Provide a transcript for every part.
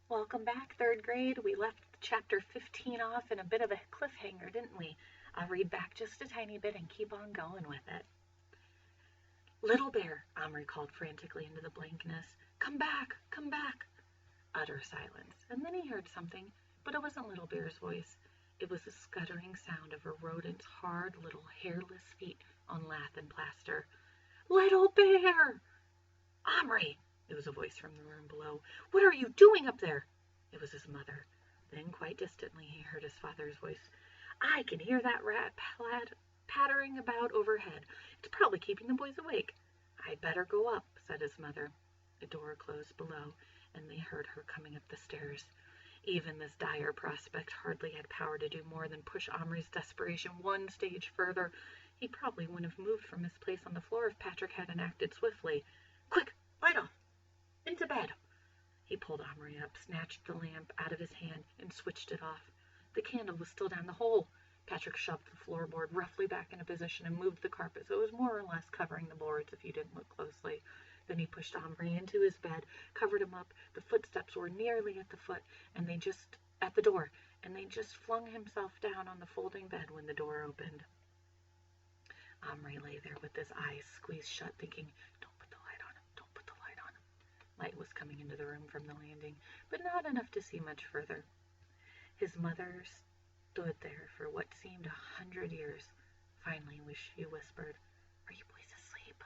Welcome back, third grade. We left chapter 15 off in a bit of a cliffhanger, didn't we? I'll read back just a tiny bit and keep on going with it. Little bear, Omri called frantically into the blankness. Come back, come back. Utter silence, and then he heard something, but it wasn't Little Bear's voice. It was the scuttering sound of a rodent's hard little hairless feet on lath and plaster. Little bear! Omri! It was a voice from the room below. What are you doing up there? It was his mother. Then, quite distantly, he heard his father's voice. I can hear that rat pattering about overhead. It's probably keeping the boys awake. I'd better go up, said his mother. The door closed below, and they heard her coming up the stairs. Even this dire prospect hardly had power to do more than push Omri's desperation one stage further. He probably wouldn't have moved from his place on the floor if Patrick hadn't acted swiftly. Quick, light off! Into bed! He pulled Omri up, snatched the lamp out of his hand, and switched it off. The candle was still down the hole. Patrick shoved the floorboard roughly back into position and moved the carpet so it was more or less covering the boards if you didn't look closely. Then he pushed Omri into his bed, covered him up. The footsteps were nearly at the foot, and they just flung himself down on the folding bed when the door opened. Omri lay there with his eyes squeezed shut, thinking, Don't put the light on him, don't put the light on him. Light was coming into the room from the landing, but not enough to see much further. His mother stood there for what seemed 100 years. Finally, she whispered, Are you boys asleep?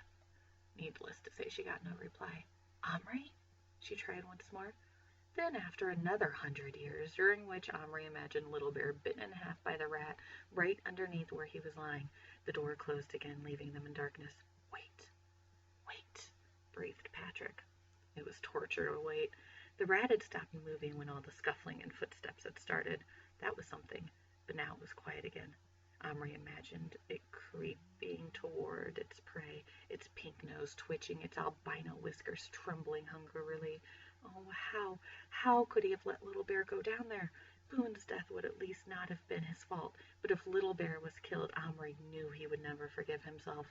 Needless to say, she got no reply. Omri? She tried once more. Then, after another 100 years, during which Omri imagined Little Bear bitten in half by the rat right underneath where he was lying, the door closed again, leaving them in darkness. Wait, breathed Patrick. It was torture to wait. The rat had stopped moving when all the scuffling and footsteps had started. That was something, but now it was quiet again. Omri imagined it creeping toward its prey, its pink nose twitching, its albino whiskers trembling hungrily. Oh, how could he have let Little Bear go down there? Boone's death would at least not have been his fault, but if Little Bear was killed, Omri knew he would never forgive himself.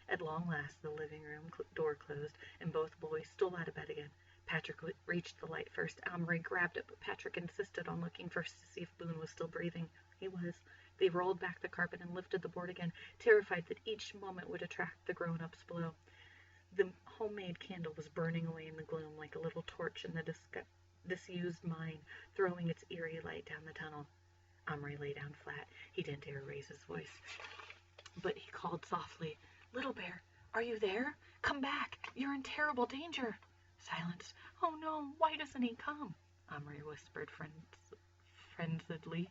At long last, the living room door closed, and both boys stole out of bed again. Patrick reached the light first. Omri grabbed it, but Patrick insisted on looking first to see if Boone was still breathing. He was. They rolled back the carpet and lifted the board again, terrified that each moment would attract the grown-ups below. The homemade candle was burning away in the gloom like a little torch in the disused mine, throwing its eerie light down the tunnel. Omri lay down flat. He didn't dare raise his voice, but he called softly, Little Bear, are you there? Come back. You're in terrible danger. Silence. Oh no, why doesn't he come? Omri whispered frenziedly.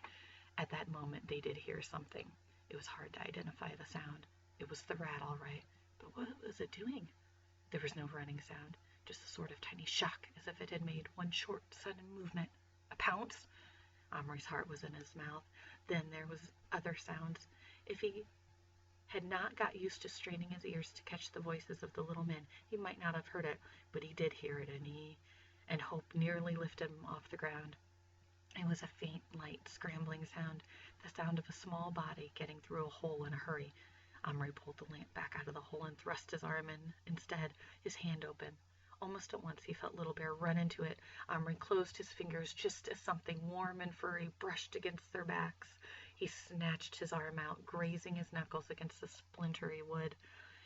At that moment they did hear something. It was hard to identify the sound. It was the rat, all right, but what was it doing? There was no running sound, just a sort of tiny shock, as if it had made one short, sudden movement. A pounce? Omri's heart was in his mouth. Then there was other sounds. If he had not got used to straining his ears to catch the voices of the little men, he might not have heard it, but he did hear it, and hope nearly lifted him off the ground. It was a faint, light, scrambling sound, the sound of a small body getting through a hole in a hurry. Omri pulled the lamp back out of the hole and thrust his arm in. Instead, his hand open. Almost at once he felt Little Bear run into it. Omri closed his fingers just as something warm and furry brushed against their backs. He snatched his arm out, grazing his knuckles against the splintery wood.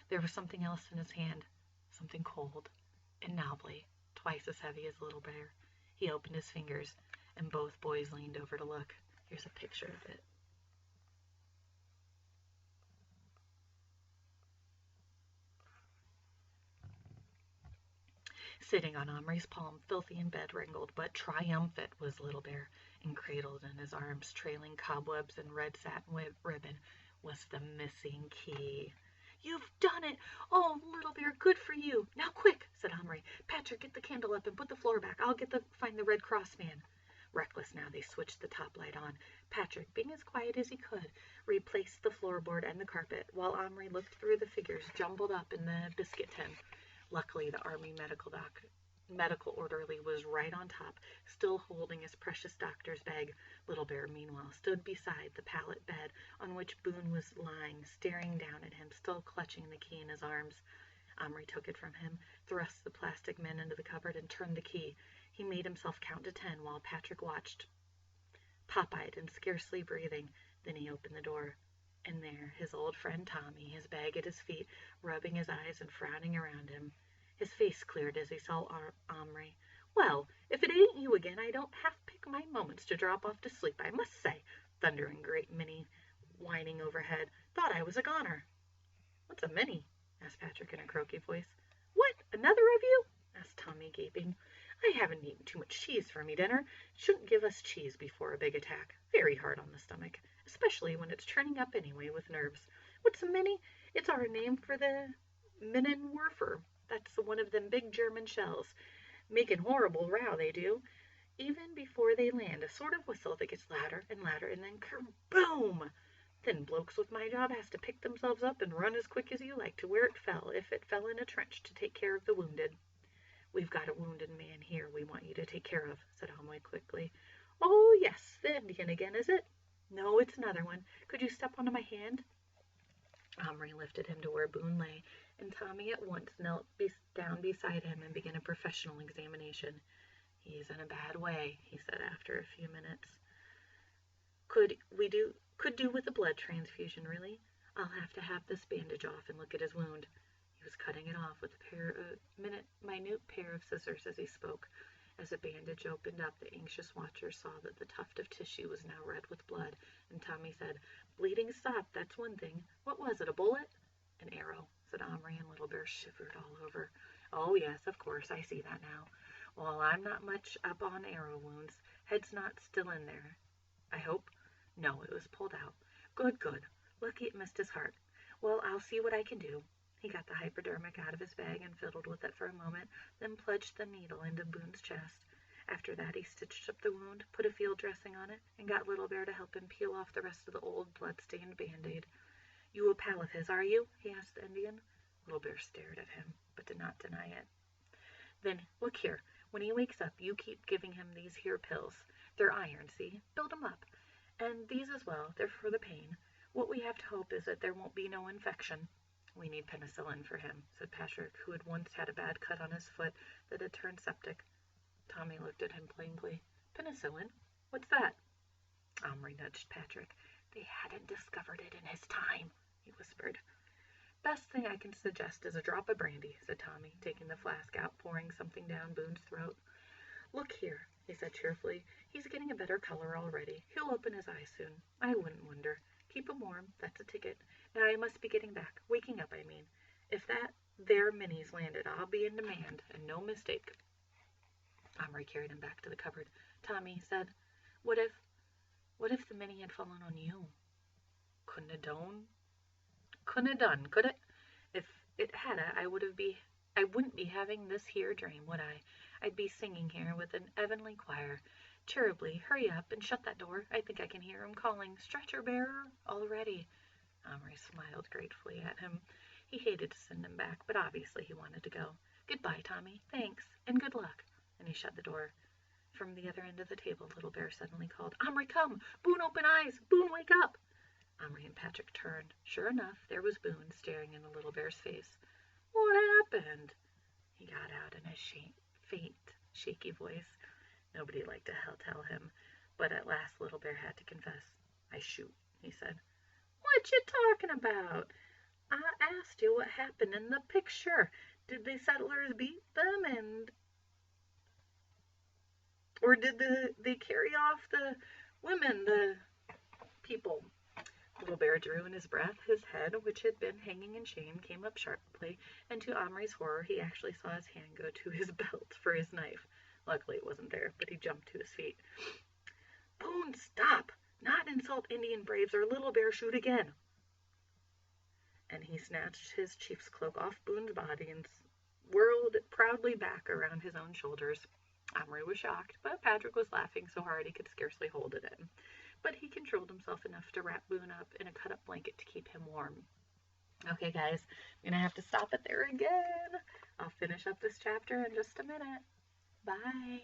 There was something else in his hand, something cold and knobbly, twice as heavy as Little Bear. He opened his fingers, and both boys leaned over to look. Here's a picture of it. Sitting on Omri's palm, filthy and bed-wrinkled, but triumphant, was Little Bear, and cradled in his arms, trailing cobwebs and red satin ribbon, was the missing key. You've done it! Oh, Little Bear, good for you! Now quick, said Omri. Patrick, get the candle up and put the floor back. I'll find the Red Cross man. Reckless now, they switched the top light on. Patrick, being as quiet as he could, replaced the floorboard and the carpet, while Omri looked through the figures jumbled up in the biscuit tin. Luckily, the army medical orderly was right on top, still holding his precious doctor's bag. Little Bear, meanwhile, stood beside the pallet bed on which Boone was lying, staring down at him, still clutching the key in his arms. Omri took it from him, thrust the plastic men into the cupboard, and turned the key. He made himself count to 10 while Patrick watched, pop-eyed and scarcely breathing. Then he opened the door. And there, his old friend Tommy, his bag at his feet, rubbing his eyes and frowning around him. His face cleared as he saw Omri. "Well, if it ain't you again, I don't half pick my moments to drop off to sleep, I must say," thundering great Minnie, whining overhead. "Thought I was a goner." "What's a Minnie?" asked Patrick in a croaky voice. "What, another of you?" asked Tommy, gaping. "I haven't eaten too much cheese for me dinner. Shouldn't give us cheese before a big attack. Very hard on the stomach, especially when it's turning up anyway with nerves. What's a Minnie? It's our name for the Minenwerfer. That's one of them big German shells. Making horrible row, they do. Even before they land, a sort of whistle that gets louder and louder, and then kerboom! Then blokes with my job has to pick themselves up and run as quick as you like to where it fell, if it fell in a trench, to take care of the wounded." "We've got a wounded man here we want you to take care of," said Omri quickly. "Oh, yes, the Indian again, is it?" "No, it's another one. Could you step onto my hand?" Omri lifted him to where Boone lay, and Tommy at once knelt down beside him and began a professional examination. "He's in a bad way," he said after a few minutes. Could do with a blood transfusion, really. I'll have to have this bandage off and look at his wound." He was cutting it off with a minute pair of scissors as he spoke. As the bandage opened up, the anxious watcher saw that the tuft of tissue was now red with blood, and Tommy said, "Bleeding stopped, that's one thing. What was it, a bullet?" "An arrow," said Omri, and Little Bear shivered all over. "Oh, yes, of course, I see that now. Well, I'm not much up on arrow wounds. Head's not still in there, I hope?" "No, it was pulled out." Good. Lucky it missed his heart. Well, I'll see what I can do." He got the hypodermic out of his bag and fiddled with it for a moment, then plunged the needle into Boone's chest. After that, he stitched up the wound, put a field dressing on it, and got Little Bear to help him peel off the rest of the old blood-stained Band-Aid. "You a pal of his, are you?" he asked the Indian. Little Bear stared at him, but did not deny it. "Then, look here, when he wakes up, you keep giving him these here pills. They're iron, see? Build 'em up. And these as well, they're for the pain. What we have to hope is that there won't be no infection." "We need penicillin for him," said Patrick, who had once had a bad cut on his foot that had turned septic. Tommy looked at him blankly. "Penicillin? What's that?" Omri nudged Patrick. "They hadn't discovered it in his time," he whispered. "Best thing I can suggest is a drop of brandy," said Tommy, taking the flask out, pouring something down Boone's throat. "Look here," he said cheerfully. "He's getting a better color already. He'll open his eyes soon. I wouldn't wonder. Keep him warm. That's a ticket. Now I must be getting back. Waking up, I mean. If that there Minnie's landed, I'll be in demand, and no mistake." Omri carried him back to the cupboard. Tommy said, What if the Minnie had fallen on you?" Couldn't have done, could it? If it hadda, I wouldn't be having this here dream, would I? I'd be singing here with an heavenly choir. Cherubly, hurry up and shut that door. I think I can hear him calling, 'Stretcher bearer,' already." Omri smiled gratefully at him. He hated to send him back, but obviously he wanted to go. "Goodbye, Tommy. Thanks, and good luck." And he shut the door. From the other end of the table, Little Bear suddenly called, "Omri, come! Boone, open eyes! Boone, wake up!" Omri and Patrick turned. Sure enough, there was Boone staring into Little Bear's face. "What happened?" he got out in a faint, shaky voice. Nobody liked to tell him, but at last Little Bear had to confess. "I shoot," he said. "What you talking about? I asked you what happened in the picture. Did the settlers beat them or did they carry off the women, the people?" Little Bear drew in his breath. His head, which had been hanging in shame, came up sharply, and to Omri's horror, he actually saw his hand go to his belt for his knife. Luckily it wasn't there, but he jumped to his feet. "Boone, stop! Not insult Indian braves, or Little Bear shoot again." And he snatched his chief's cloak off Boone's body and whirled it proudly back around his own shoulders. Omri was shocked, but Patrick was laughing so hard he could scarcely hold it in. But he controlled himself enough to wrap Boone up in a cut-up blanket to keep him warm. Okay, guys, I'm going to have to stop it there again. I'll finish up this chapter in just a minute. Bye.